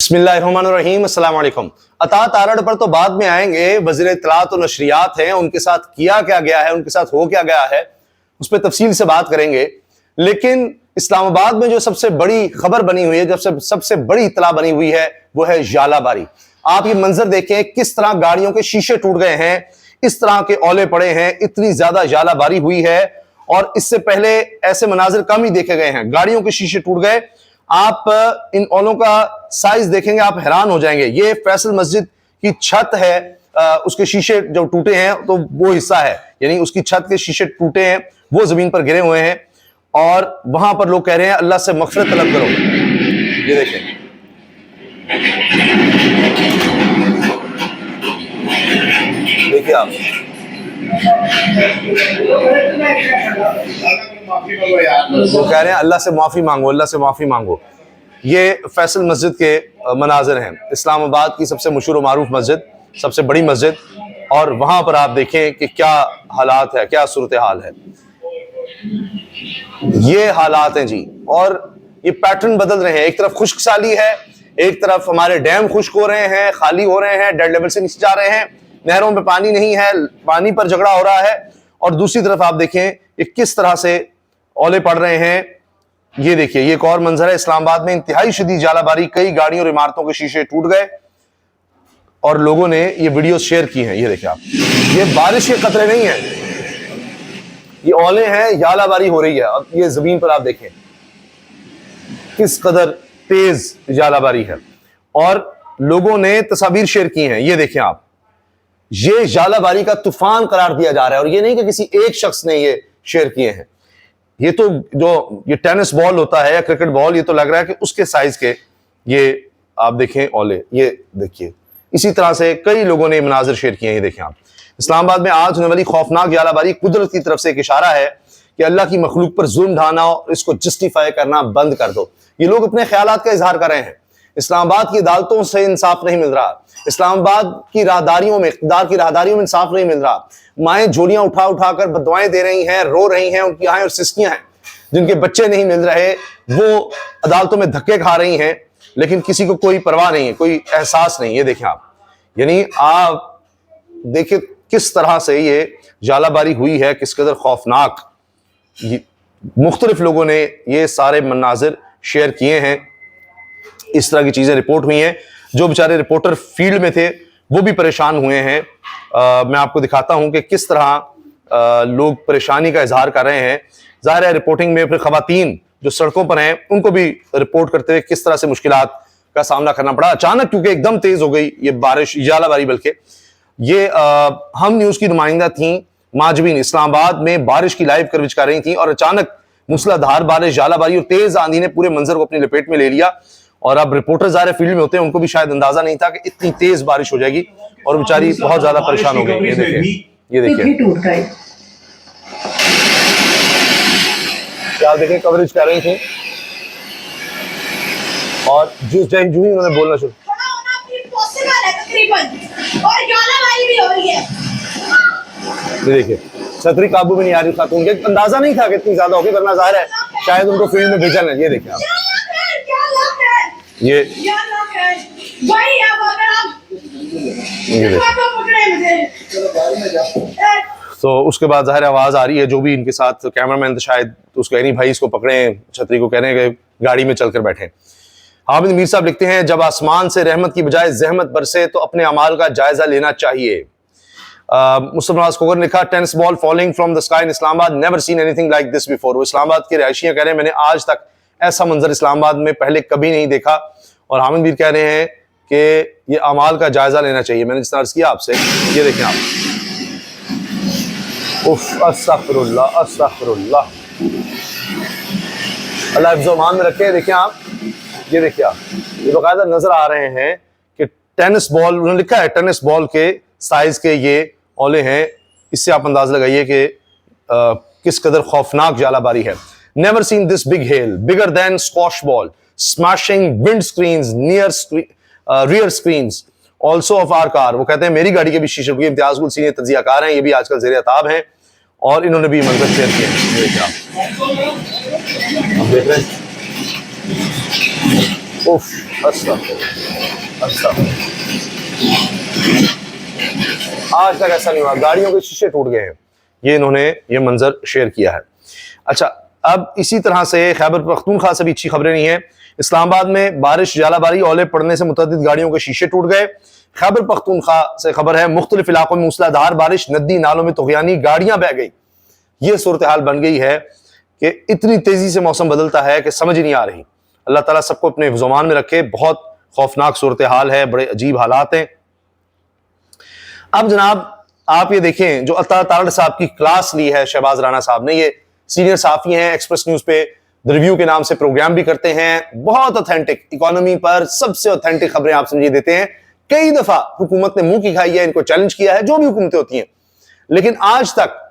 बिस्मिल्लाहिर्रहमानिर्रहीम, अस्सलाम वालेकुम। अता तारड़ पर तो बाद में आएंगे, वज़ीर इत्तलात और नशरियात हैं, उनके साथ किया क्या गया है, उनके साथ हो क्या गया है, उस पर तफसील से बात करेंगे। लेकिन इस्लामाबाद में जो सबसे बड़ी खबर बनी हुई है, जब सबसे बड़ी इत्तला बनी हुई है, वो है जालाबारी। आप ये मंजर देखें, किस तरह गाड़ियों के शीशे टूट गए हैं, इस तरह के औले पड़े हैं, इतनी ज्यादा जालाबारी हुई है। और इससे पहले ऐसे मनाजिर कम ही देखे गए हैं, गाड़ियों के शीशे टूट गए। आप इन औलों का साइज देखेंगे, आप हैरान हो जाएंगे। ये फैसल मस्जिद की छत है, उसके शीशे जो टूटे हैं तो वो हिस्सा है, यानी उसकी छत के शीशे टूटे हैं, वो जमीन पर गिरे हुए हैं। और वहां पर लोग कह रहे हैं अल्लाह से मगफिरत तलब करो। ये देखें, देखिए आप, वो कह रहे हैं अल्लाह से माफी मांगो, अल्लाह से माफी मांगो। ये फैसल मस्जिद के मनाजिर हैं, इस्लामाबाद की सबसे मशहूर मारूफ मस्जिद, सबसे बड़ी मस्जिद। और वहां पर आप देखें कि क्या हालात है, क्या सूरत हाल है। ये हालात हैं जी, और ये पैटर्न बदल रहे हैं। एक तरफ खुश्क साली है, एक तरफ हमारे डैम खुश्क हो रहे हैं, खाली हो रहे हैं, डेड लेवल से नीचे जा रहे हैं, नहरों में पानी नहीं है, पानी पर झगड़ा हो रहा है। और दूसरी तरफ आप देखें ये किस तरह से औले पड़ रहे हैं। ये देखिए, ये एक और मंजर है। इस्लामाबाद में इंतहाई शदीद जालाबारी, कई गाड़ियों और इमारतों के शीशे टूट गए और लोगों ने ये वीडियो शेयर की हैं। ये देखिए आप, ये बारिश के कतरे नहीं है, ये औले हैं, जालाबारी हो रही है। अब ये जमीन पर आप देखें किस कदर तेज जालाबारी है, और लोगों ने तस्वीर शेयर की हैं। ये देखें आप, ये जालाबारी का तूफान करार दिया जा रहा है। और ये नहीं कि किसी एक शख्स ने ये शेयर किए हैं, ये तो जो ये टेनिस बॉल होता है या क्रिकेट बॉल, ये तो लग रहा है कि उसके साइज के ये आप देखें औले। ये देखिए, इसी तरह से कई लोगों ने मनाजिर शेयर किए हैं। ये देखें आप, इस्लामाबाद में आज होने वाली खौफनाक जालाबारी कुदरत की तरफ से एक इशारा है कि अल्लाह की मखलूक पर जुल्म ढाना और इसको जस्टिफाई करना बंद कर दो। ये लोग अपने ख्यालात का इजहार कर रहे हैं। इस्लामाबाद की अदालतों से इंसाफ नहीं मिल रहा, इस्लामाबाद की राहदारियों में, इक़्तिदार की राहदारियों में इंसाफ नहीं मिल रहा। माएँ झोलियां उठा उठा कर बदुआएं दे रही हैं, रो रही हैं, उनकी आएं और सिसकियां हैं। जिनके बच्चे नहीं मिल रहे वो अदालतों में धक्के खा रही हैं, लेकिन किसी को कोई परवाह नहीं है, कोई एहसास नहीं। ये देखें आप, यानी आप देखिए किस तरह से ये जालाबारी हुई है, किस कदर खौफनाक। मुख्तलिफ लोगों ने ये सारे मनाजिर शेयर किए हैं, इस तरह की चीजें रिपोर्ट हुई हैं। जो बेचारे रिपोर्टर फील्ड में थे वो भी परेशान हुए हैं। मैं आपको दिखाता हूं कि किस तरह लोग परेशानी का इजहार कर रहे हैं। जाहिर है रिपोर्टिंग में फिर खवातीन जो सड़कों पर हैं उनको भी रिपोर्ट करते हुए किस तरह से मुश्किलात का सामना करना पड़ा अचानक, क्योंकि एकदम तेज हो गई ये बारिश, जालाबारी। बल्कि ये हम न्यूज की नुमाइंदा थी माजबीन, इस्लामाबाद में बारिश की लाइव कवरेज कर रही थी, और अचानक मूसलाधार बारिश, जालाबारी और तेज आंधी ने पूरे मंजर को अपनी लपेट में ले लिया। और अब रिपोर्टर ज़ाहिर फील्ड में होते हैं, उनको भी शायद अंदाजा नहीं था कि इतनी तेज बारिश हो जाएगी, और बेचारी बहुत ज्यादा परेशान हो गई। ये देखिए, ये देखिए, क्या देखें, कवरेज कर रही थी और जूही उन्होंने बोलना शुरू। देखिए, छतरी काबू में नहीं आ रही खातून के, अंदाजा नहीं था कि इतनी ज्यादा होगी, वरना जाहिर है शायद उनको फील्ड में भेजा नहीं। ये देखिए आप, ये तो उसके बाद जाहिर आवाज आ रही है, जो भी इनके साथ कैमरामैन था शायद, तो उसको नहीं भाई इसको पकड़े, छतरी को, कहने के गाड़ी में चलकर बैठे। हामिद मीर साहब लिखते हैं, जब आसमान से रहमत की बजाय जहमत बरसे तो अपने अमाल का जायजा लेना चाहिए। मुस्तफा कोगर ने लिखा, tennis ball falling from the sky in Islamabad, never seen anything like this before. वो इस्लामाबाद के रहायशियां कह रहे हैं मैंने आज तक ऐसा मंजर इस्लामाबाद में पहले कभी नहीं देखा। और हामिद मीर कह रहे हैं कि ये अमाल का जायजा लेना चाहिए। मैंने जिस अर्ज किया आपसे, ये देखें आप, उफ, अस्तगफिरुल्लाह, अस्तगफिरुल्लाह, अल्लाह हिफ्ज़ व अमान में रखे। देखें आप, ये देखिए आप, ये बाकायदा नजर आ रहे हैं कि टेनिस बॉल, उन्होंने लिखा है टेनिस बॉल के साइज के ये औले हैं। इससे आप अंदाज लगाइए कि किस कदर खौफनाक जालाबारी है। Never seen this big hail, bigger than squash ball, smashing windscreens near rear screens also of our car. वो कहते हैं मेरी गाड़ी के भी शीशे टूटे। इम्तियाज गुल सीनियर तज्जियाकार हैं, ये भी आजकल ज़ेर अताब हैं, और इन्होंने भी मंजर शेयर किए हैं। देख रहे हैं, उफ, आज तक ऐसा नहीं हुआ, गाड़ियों के शीशे टूट गए हैं। ये इन्होंने ये मंजर शेयर किया है। अच्छा, अब इसी तरह से खैबर पख्तूनख्वा से भी अच्छी खबरें नहीं है। इस्लामाबाद में बारिश, जालाबारी, ओले पड़ने से मुतअद्दिद गाड़ियों के शीशे टूट गए। खैबर पख्तूनख्वा से खबर है, मुख्तलिफ इलाकों में मूसलाधार बारिश, नदी नालों में तुग़यानी, गाड़ियां बह गई। ये सूरत हाल बन गई है कि इतनी तेजी से मौसम बदलता है कि समझ ही नहीं आ रही। अल्लाह ताला सबको अपने ज़ुबान में रखे। बहुत खौफनाक सूरत हाल है, बड़े अजीब हालात हैं। अब जनाब आप ये देखें, जो अता तारड़ साहब की क्लास ली है शहबाज राना साहब ने, ये सीनियर साफी हैं, एक्सप्रेस न्यूज पे द रिव्यू के नाम से प्रोग्राम भी करते हैं, बहुत ऑथेंटिक, इकोनॉमी पर सबसे ऑथेंटिक खबरें आप समझिए देते हैं। कई दफा हुकूमत ने मुंह की खाई है, इनको चैलेंज किया है, जो भी हुकूमतें होती हैं, लेकिन आज तक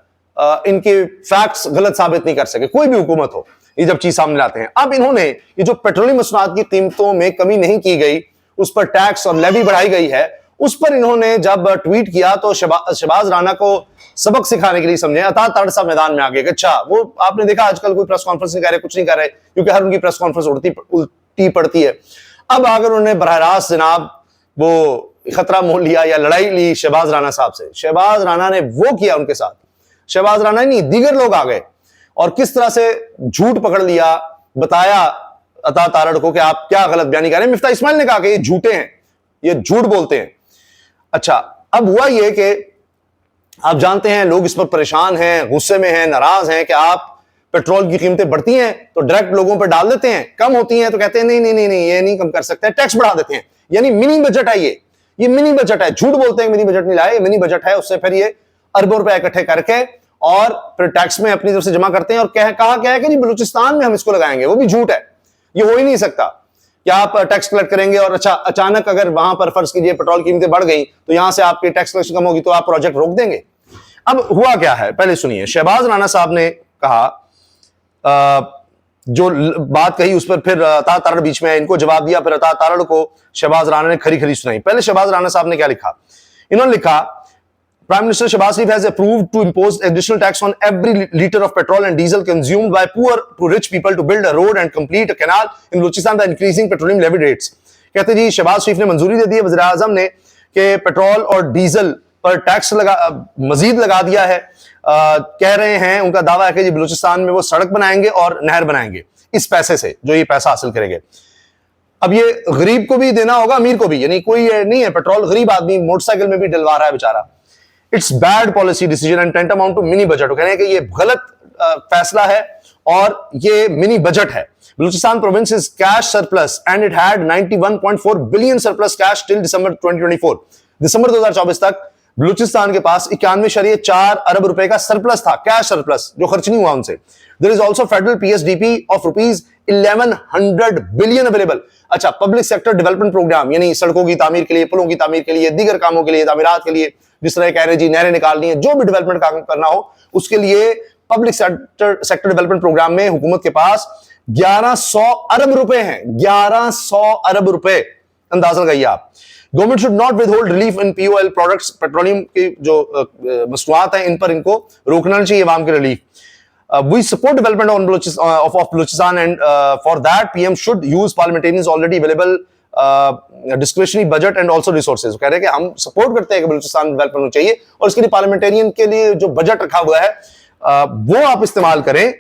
इनके फैक्ट्स गलत साबित नहीं कर सके, कोई भी हुकूमत हो, ये जब चीज सामने लाते हैं। अब इन्होंने ये जो पेट्रोलियम मसनूआत की कीमतों में कमी नहीं की गई, उस पर टैक्स और लेवी बढ़ाई गई है, उस पर इन्होंने जब ट्वीट किया तो शहबाज राना को सबक सिखाने के लिए समझे अता तारड़ साहब मैदान में आ गए। अच्छा, वो आपने देखा आजकल कोई प्रेस कॉन्फ्रेंस नहीं कर रहे, कुछ नहीं कर रहे, क्योंकि हर उनकी प्रेस कॉन्फ्रेंस उल्टी पड़ती है। अब अगर उन्होंने बरह रास्त जनाब वो खतरा मोल लिया या लड़ाई ली शहबाज राना साहब से, शहबाज राना ने वो किया उनके साथ, शहबाज राना नहीं दीगर लोग आ गए और किस तरह से झूठ पकड़ लिया, बताया अता तारड़ को कि आप क्या गलत बयानी कर रहे हैं। मिफ्ता इस्माइल ने कहा कि ये झूठे हैं, ये झूठ बोलते हैं। अच्छा, अब हुआ ये कि आप जानते हैं लोग इस पर परेशान हैं, गुस्से में हैं, नाराज हैं कि आप पेट्रोल की कीमतें बढ़ती हैं तो डायरेक्ट लोगों पर डाल देते हैं, कम होती हैं तो कहते हैं नहीं नहीं नहीं नहीं ये नहीं कम कर सकते, टैक्स बढ़ा देते हैं। यानी मिनी बजट है, ये मिनी बजट है। झूठ बोलते हैं मिनी बजट नहीं लाए, मिनी बजट है। उससे फिर ये अरबों रुपए इकट्ठे करके और फिर टैक्स में अपनी तरफ से जमा करते हैं और कहा क्या है कि जी बलूचिस्तान में हम इसको लगाएंगे, वो भी झूठ है, ये हो ही नहीं सकता कि आप टैक्स कलेक्ट करेंगे और अच्छा अचानक अगर वहां पर फर्ज कीजिए पेट्रोल कीमतें बढ़ गई तो यहां से आपकी टैक्स कलेक्शन कम होगी तो आप प्रोजेक्ट रोक देंगे। अब हुआ क्या है पहले सुनिए। शहबाज राना साहब ने कहा, जो बात कही उस पर फिर अता तारड़ बीच में इनको जवाब दिया, फिर अता तारड़ को शहबाज राना ने खरी खरी सुनाई। पहले शहबाज राना साहब ने क्या लिखा, इन्होंने लिखा Prime Minister Shehbaz Sharif has approved to impose additional tax on every liter of petrol and diesel consumed by poor to rich people to build a road and complete a canal in Balochistan by increasing petroleum levy rates। कहते जी शहबाज शरीफ ने मंजूरी दे दी है वज़ीर आज़म ने कि petrol और diesel पर tax मजीद लगा दिया है। कह रहे हैं, उनका दावा है कि जी बलूचिस्तान में वो सड़क बनाएंगे और नहर बनाएंगे इस पैसे से, जो ये पैसा हासिल करेंगे। अब ये गरीब को भी देना होगा, अमीर को भी, यानी कोई नहीं है पेट्रोल गरीब आदमी मोटरसाइकिल में भी डलवा रहा है बेचारा। It's bad policy decision and tantamount to mini budget. कहने कि ये गलत फैसला है और ये मिनी बजट है। Balochistan province is cash surplus and it had 91.4 billion surplus cash till दिसंबर 2024। दिसंबर 2024 तक बलूचिस्तान के पास 91.4 अरब रुपए का सरप्लस था, कैश सरप्लस, जो खर्च नहीं हुआ उनसे। There is also federal PSDP of rupees 1100 billion available. अच्छा, पब्लिक सेक्टर डेवलपमेंट प्रोग्राम, यानी सड़कों की तामीर के लिए, पुलों की तामीर के लिए, दीगर कामों के लिए, तामीरात के लिए, जिस तरह कह रहे जी नहरें निकालनी है, जो भी डेवलपमेंट काम करना हो उसके लिए पब्लिक सेक्टर डेवलपमेंट प्रोग्राम में हुकूमत के पास 1100 अरब रुपए हैं। 1100 अरब रुपए, अंदाजा लगाइए आप। Government should not withhold relief in POL products. Petroleum की जो मसनूआत हैं इन पर इनको रोकना चाहिए, अवाम के relief. We support development of Balochistan and for that PM should use parliamentarians already available discretionary budget and also resources। कह रहे हैं कि हम सपोर्ट करते हैं कि बलूचिस्तान डेवलपमेंट होना चाहिए और इसके लिए पार्लियामेंटेरियन के लिए जो बजट रखा हुआ है वो आप इस्तेमाल करें,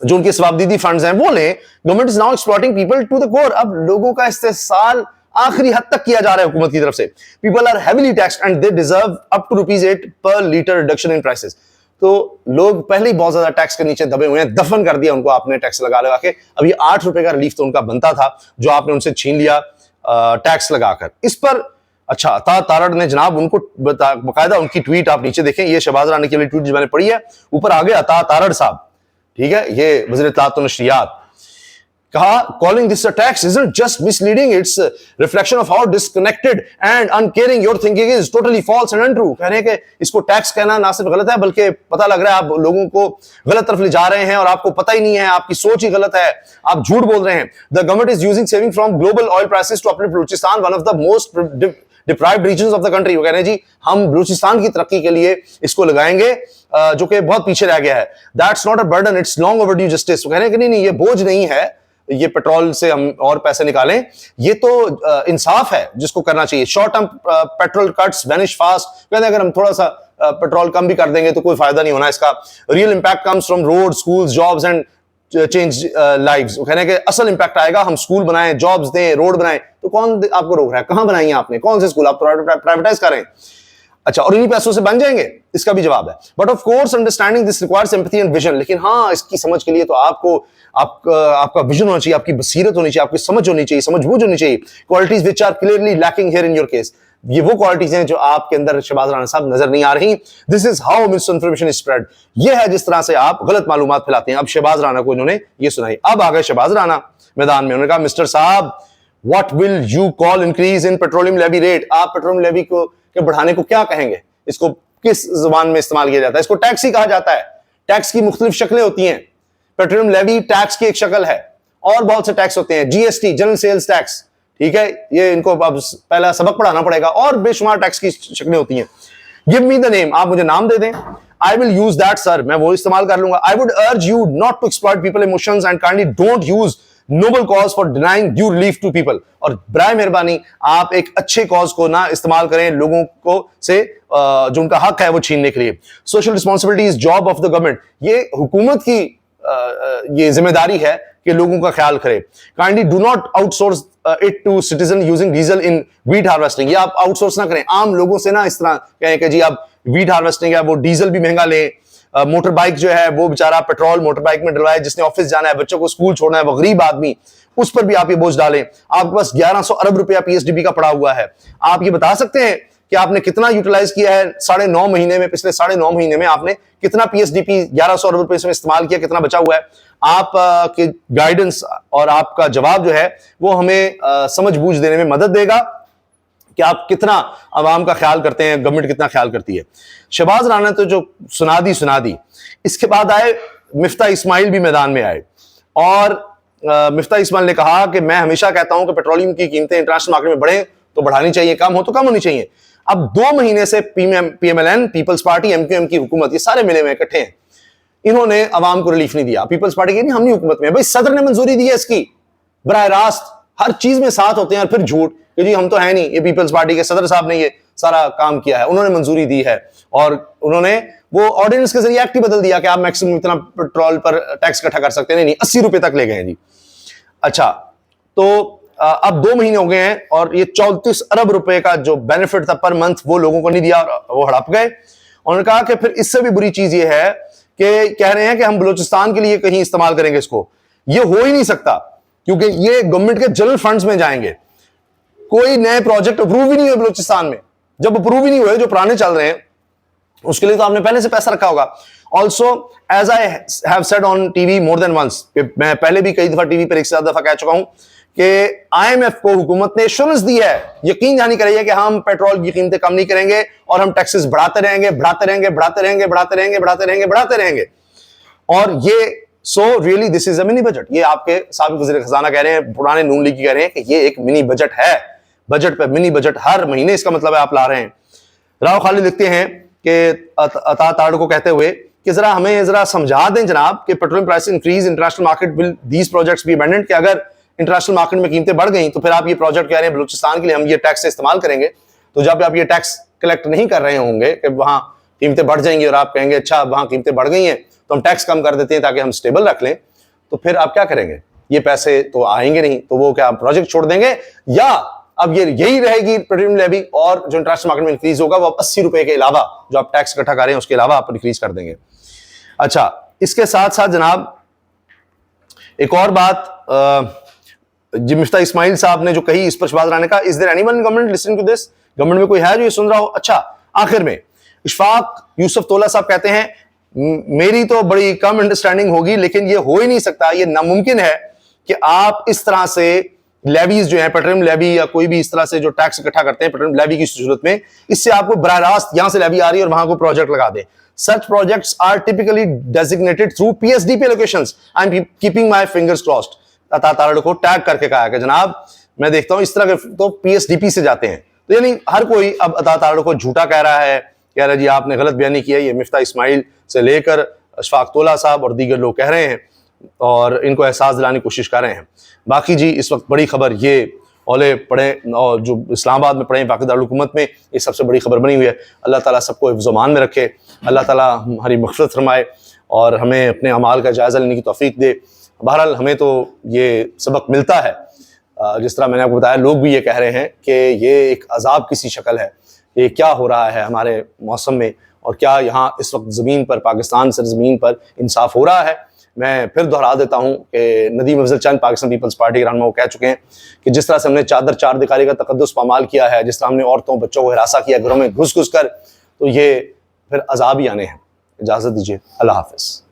जो उनके सवाबदीदी फंड्स हैं वो लें। Government is now exploiting people to the core. अब लोगों का इस्तेहसाल आखिरी हद तक किया जा रहा है हुकूमत की तरफ से। People are heavily taxed and they deserve up to ₹8 पर लीटर रिडक्शन इन प्राइसेस। तो लोग पहले ही बहुत ज्यादा टैक्स के नीचे दबे हुए हैं, दफन कर दिया उनको आपने टैक्स लगा लगा के। अब ये ₹8 का रिलीफ तो उनका बनता था जो आपने उनसे छीन लिया टैक्स लगाकर। इस पर अच्छा अता तारड़ ने जनाब उनको बाकायदा उनकी ट्वीट आप नीचे देखें, ये शहबाज राना की वाली ट्वीट जो मैंने पढ़ी है, ऊपर आगे अता तारड़ साहब, ठीक है, ये वज़ीर इत्तलात व नशरियात, कहा calling this a tax isn't just misleading, it's a reflection of how disconnected and uncaring your thinking is, totally false and untrue। कह रहे हैं कि इसको टैक्स कहना ना सिर्फ गलत है बल्कि पता लग रहा है आप लोगों को गलत तरफ ले जा रहे हैं और आपको पता ही नहीं है, आपकी सोच ही गलत है, आप झूठ बोल रहे हैं। The government is using saving from global oil prices to uplift Balochistan, one of the most deprived regions of the country। वो कह रहे हैं जी हम बलूचिस्तान की तरक्की के लिए इसको लगाएंगे जो कि बहुत पीछे रह गया है। That's not a burden, it's long overdue justice। वो कह रहे हैं कि नहीं ये बोझ नहीं है ये पेट्रोल से हम और पैसे निकालें, ये तो इंसाफ है जिसको करना चाहिए। Short term petrol cuts vanish fast, कहते हैं अगर हम थोड़ा सा पेट्रोल कम भी कर देंगे तो कोई फायदा नहीं होना इसका। Real impact comes from road, schools, jobs and change lives. कहने के असल इंपैक्ट आएगा हम स्कूल बनाएं, जॉब्स दें, रोड बनाएं, तो कौन आपको रोक रहा है? कहां बनाई आपने? कौन से स्कूल? आप प्राइवेटाइज करें। अच्छा, और इन्हीं पैसों से बन जाएंगे? इसका भी जवाब है। But of course understanding this requires empathy and vision. लेकिन हाँ, इसकी समझ के लिए तो आपको आपका विजन होना चाहिए, आपकी बसीरत होनी चाहिए, आपकी समझ होनी चाहिए, समझबूझ होनी चाहिए। Qualities which are clearly lacking here in your case. ये वो क्वालिटीज हैं जो आपके अंदर शहबाज राना साहब नजर नहीं आ रही। This is how miss information is spread. ये है जिस तरह से आप गलत मालूमात फैलाते हैं। अब शहबाज राना को इन्होंने ये सुनाई। अब आ गए शहबाज राना मैदान में। उन्होंने कहा, मिस्टर साहब, what will you call increase in petroleum levy rate? आप पेट्रोलियम लेवी को के बढ़ाने को क्या कहेंगे? इसको किस जुबान में इस्तेमाल किया जाता है? इसको टैक्स ही कहा जाता है। टैक्स की मुख्तलिफ शक्लें होती हैं। पेट्रोलियम लेवी टैक्स की एक शक्ल है, और बहुत से टैक्स होते हैं। जीएसटी, जनरल सेल्स टैक्स, ठीक है, ये इनको अब पहला सबक पढ़ाना पड़ेगा। और बेशुमार टैक्स की शक्लें होती हैं। गिव मी द नेम, आप मुझे नाम दे दें। I will use that sir, मैं वो इस्तेमाल कर लूंगा। I would urge you not to exploit people emotions and kindly don't use noble cause for denying due relief to people. और बराए मेहरबानी आप एक अच्छे कॉज को ना इस्तेमाल करें लोगों को से जो उनका हक है वो छीनने के लिए। Social responsibility is job of the government. ये हुकूमत की ये जिम्मेदारी है कि लोगों का ख्याल करे। Kindly do not outsource it to citizen using diesel in wheat harvesting. ये आप आउटसोर्स ना करें आम लोगों से, ना इस तरह कहें कि जी आप व्हीट हार्वेस्टिंग है वो डीजल भी महंगा लें। मोटर बाइक जो है वो बेचारा पेट्रोल मोटर बाइक में डलवाए, जिसने ऑफिस जाना है, बच्चों को स्कूल छोड़ना है, वो गरीब आदमी, उस पर भी आप ये बोझ डालें। आपके पास 1100 अरब रुपया पीएसडीपी का पड़ा हुआ है। आप ये बता सकते हैं कि आपने कितना यूटिलाइज किया है 9.5 महीने में? पिछले 9.5 महीने में आपने कितना पीएसडीपी 1100 अरब रुपए से इस्तेमाल किया, कितना बचा हुआ है? आप के गाइडेंस और आपका जवाब जो है वो हमें समझ बूझ देने में मदद देगा कि आप कितना अवाम का ख्याल करते हैं, गवर्नमेंट कितना ख्याल करती है। शहबाज राना तो जो सुना दी। इसके बाद आए मिफ्ता इस्माइल भी मैदान में आए, और मिफ्ता इस्माइल ने कहा कि मैं हमेशा कहता हूं कि पेट्रोलियम की कीमतें इंटरनेशनल मार्केट में बढ़े तो बढ़ानी चाहिए, कम हो तो कम होनी चाहिए। अब 2 महीने से पीएमएलएन, पीपल्स पार्टी, एमक्यूएम की हुकूमत, ये सारे मिले हुए इकट्ठे हैं। इन्होंने अवाम को रिलीफ नहीं दिया। पीपल्स पार्टी की नहीं, हम नहीं हुकूमत में। भाई सदर ने मंजूरी दी है इसकी, बराह रास्त हर चीज में साथ होते हैं, और फिर झूठ कि जी हम तो है नहीं, ये पीपल्स पार्टी के सदर साहब ने ये सारा काम किया है, उन्होंने मंजूरी दी है। और उन्होंने वो ऑर्डिनेंस के जरिए एक्ट ही बदल दिया कि आप मैक्सिमम इतना पेट्रोल पर टैक्स इकट्ठा कर सकते हैं। नहीं, 80 रुपए तक ले गए जी। अच्छा, तो अब 2 महीने हो गए हैं, और ये 34 अरब रुपए का जो बेनिफिट था पर मंथ वो लोगों को नहीं दिया, और वो हड़प गए। उन्होंने कहा कि फिर इससे भी बुरी चीज ये है कि कह रहे हैं कि हम बलूचिस्तान के लिए कहीं इस्तेमाल करेंगे इसको। ये हो ही नहीं सकता, क्योंकि ये गवर्नमेंट के जनरल फंड्स में जाएंगे। कोई नए प्रोजेक्ट अप्रूव ही नहीं हुए बलूचिस्तान में। जब अप्रूव ही नहीं हुए, जो पुराने चल रहे हैं, उसके लिए तो आपने पहले से पैसा रखा होगा। Also as I have said on TV more than once, मैं पहले भी कई दफा टीवी पर एक से ज्यादा दफा कह चुका हूं कि आईएमएफ को हुकूमत ने एश्योरेंस दी है, यकीन जानी करिए कि हम पेट्रोल की कीमतें कम नहीं करेंगे, और हम टैक्सेस बढ़ाते रहेंगे, बढ़ाते रहेंगे, बढ़ाते रहेंगे, बढ़ाते रहेंगे, बढ़ाते रहेंगे, बढ़ाते रहेंगे। और ये so really this is a mini budget. ये आपके साबिक वज़ीर खजाना कह रहे हैं, पुराने नून लीग कह रहे हैं कि ये एक मिनी बजट है। बजट पे मिनी बजट हर महीने, इसका मतलब है आप ला रहे हैं। राव खालिद लिखते हैं कि अता ताड़ को कहते हुए कि जरा हमें जरा समझा दें जनाब कि petroleum price increase international market will these projects be abandoned, कि अगर इंटरनेशनल मार्केट में कीमतें बढ़ गई तो फिर आप ये प्रोजेक्ट कह रहे हैं बलूचिस्तान के लिए हम ये टैक्स इस्तेमाल करेंगे, तो जब आप ये टैक्स कलेक्ट नहीं कर रहे होंगे कि वहां कीमतें बढ़ जाएंगी और आप कहेंगे अच्छा वहां कीमतें बढ़ गई हैं तो हम टैक्स कम कर देते हैं ताकि हम स्टेबल रख लें, तो फिर आप क्या करेंगे? ये पैसे तो आएंगे नहीं, तो वो क्या प्रोजेक्ट छोड़ देंगे, या अब ये यही रहेगी पेट्रोलियम लेवी, और जो इंटरनेशनल मार्केट में इंक्रीज होगा वो 80 रुपए के अलावा जो आप टैक्स इकट्ठा कर रहे हैं उसके अलावा आप इंक्रीज कर देंगे। अच्छा, इसके साथ साथ जनाब एक और बात जी मिफ्ता इस्माइल साहब ने जो कही इस पर शहबाज राना का, is there anyone in government listening to this? Government में कोई है जो ये सुन रहा हो? अच्छा, आखिर में इशफाक यूसुफ तोला साहब कहते हैं मेरी तो बड़ी कम अंडरस्टैंडिंग होगी, लेकिन ये हो ही नहीं सकता, ये नामुमकिन है कि आप इस तरह से लेवीज जो है पेट्रोलियम लेवी या कोई भी इस तरह से जो टैक्स इकट्ठा करते हैं पेट्रोलियम लेवी की सूरत में, इससे आपको बराह रास्त यहां से लेवी आ रही है और वहां को प्रोजेक्ट लगा दे। Such projects are typically designated through PSDP allocations. I'm keeping my fingers crossed. अता तारड़ को टैग करके कहा कि जनाब मैं देखता हूं इस तरह के तो पीएसडीपी से जाते हैं। तो यानी हर कोई अब अता तारड़ को झूठा कह रहा है, कह रहा है जी आपने गलत बयानी किया। ये मिफ्ता इस्माइल से लेकर अशफाक तोला साहब और दीगर लोग कह रहे हैं, और इनको एहसास दिलाने की कोशिश कर रहे हैं। बाकी जी इस वक्त बड़ी खबर ये औले पढ़े और जो इस्लामाबाद में पढ़े पाकि दारुल हुकूमत में, ये सबसे बड़ी खबर बनी हुई है। अल्लाह ताला सबको हिफ्ज़-ओ-मान में रखे, अल्लाह ताला हमारी मग़फ़िरत फरमाए और हमें अपने अमाल का जायज़ा लेने की तौफ़ीक दे। बहरहाल हमें तो ये सबक मिलता है, जिस तरह मैंने आपको बताया, लोग भी ये कह रहे हैं कि ये एक अज़ाब की सी शक्ल है, ये क्या हो रहा है हमारे मौसम में, और क्या यहाँ इस वक्त ज़मीन पर, पाकिस्तान सरज़मीन पर इंसाफ हो रहा है। मैं फिर दोहरा देता हूँ कि नदीम अफजल चंद पाकिस्तान पीपल्स पार्टी के रहनुमा वो कह चुके हैं कि जिस तरह से हमने चादर चार दिखारी का तकद्दुस पामाल किया है, जिस तरह हमने औरतों बच्चों को हिरासा किया घरों में घुस घुस कर, तो ये फिर अज़ाब ही आने हैं। इजाज़त दीजिए, अल्लाह हाफ़िज़।